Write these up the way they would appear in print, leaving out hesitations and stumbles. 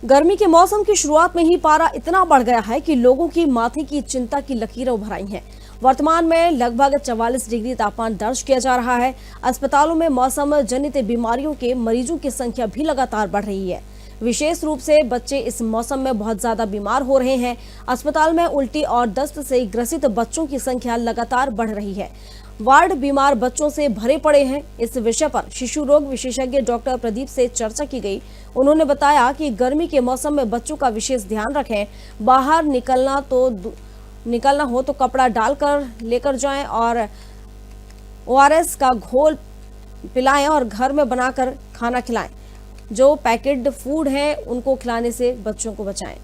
गर्मी के मौसम की शुरुआत में ही पारा इतना बढ़ गया है कि लोगों की माथे की चिंता की लकीरें उभर आई हैं। वर्तमान में लगभग 44 डिग्री तापमान दर्ज किया जा रहा है। अस्पतालों में मौसम जनित बीमारियों के मरीजों की संख्या भी लगातार बढ़ रही है। विशेष रूप से बच्चे इस मौसम में बहुत ज्यादा बीमार हो रहे हैं। अस्पताल में उल्टी और दस्त से ग्रसित बच्चों की संख्या लगातार बढ़ रही है। वार्ड बीमार बच्चों से भरे पड़े हैं। इस विषय पर शिशु रोग विशेषज्ञ डॉक्टर प्रदीप से चर्चा की गई। उन्होंने बताया कि गर्मी के मौसम में बच्चों का विशेष ध्यान रखें। बाहर निकलना हो तो कपड़ा डालकर लेकर जाएं और ORS का घोल पिलाएं और घर में बनाकर खाना खिलाएं। जो पैकेज्ड फूड है उनको खिलाने से बच्चों को बचाएं।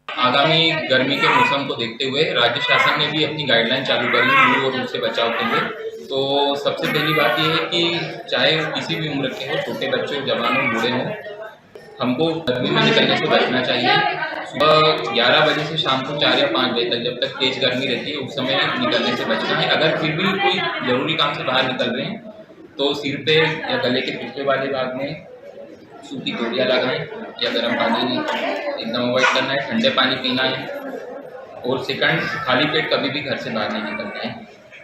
आगामी गर्मी के मौसम को देखते हुए राज्य शासन ने भी अपनी गाइडलाइन चालू करी है लू और लू से बचाव के लिए। तो सबसे पहली बात यह है कि चाहे किसी भी उम्र के हो, छोटे बच्चे हो, जवान हो, बूढ़े हों, हमको गर्मी में निकलने से बचना चाहिए। सुबह 11 बजे से शाम को 4 या 5 बजे तक, जब तक तेज गर्मी रहती है, उस समय निकलने से बचना है। अगर फिर भी कोई ज़रूरी काम से बाहर निकल रहे हैं तो सिर पे या गले के पिछले वाले भाग में सूती तौलिया लगाएं या गर्म पानी एकदम अवॉइड करना है। ठंडे पानी पीना है और सेकंड, खाली पेट कभी भी घर से बाहर नहीं निकलना है।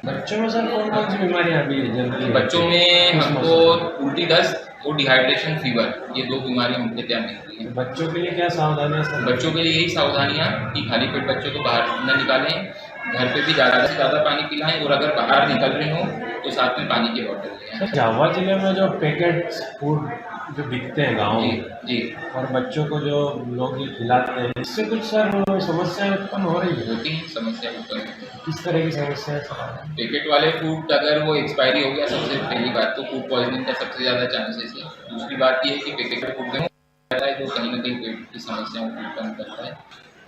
बच्चों में सर कौन कौन सी बीमारियां अभी जनरली? बच्चों में हमको उल्टी, दस्त और डिहाइड्रेशन, फीवर, ये 2 बीमारियां मुख्यतः मिलती हैं। बच्चों के लिए क्या सावधानियां सर? बच्चों के लिए यही सावधानियां कि खाली पेट बच्चों को बाहर न निकालें, घर पे भी ज़्यादा से ज़्यादा पानी पिलाएं और अगर बाहर निकल रहे हो तो साथ में पानी की बोतल लें। झाबुआ जिले में जो पैकेट फूड जो बिकते हैं गाँव में जी और बच्चों को जो लोग ये खिलाते हैं, इससे कुछ सर समस्याएं उत्पन्न हो रही है? होती हैं समस्या उत्पन्न। किस तरह की समस्याएं सर? पैकेट वाले फूड अगर वो एक्सपायरी हो गया, सबसे पहली बात तो फूड पॉइजनिंग का सबसे ज़्यादा चांसेस है। दूसरी बात ये है कि पैकेट फूड में जो कहीं ना कहीं पेट की समस्याओं को उत्पन्न करता है।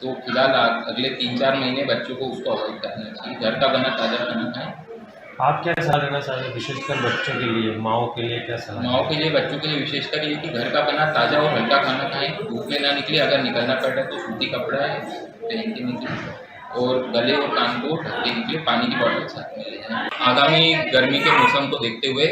तो फिलहाल अगले 3-4 महीने बच्चों को उसको अवॉइड करना चाहिए। घर का बना ताज़ा खाना खाएं। आप क्या सलाह देना चाहेंगे विशेषकर बच्चों के लिए, माओ के लिए क्या सलाह? माओ के लिए, बच्चों के लिए विशेषकर ये कि घर का बना ताज़ा और हल्का खाना खाएं। धूप में ना निकले, अगर निकलना पड़ रहा है तो सूती कपड़ा है पहन के निकले और गले और कान को ढक के निकले। पानी की बोतल साथ में ले जाएं। आगामी गर्मी के मौसम को देखते हुए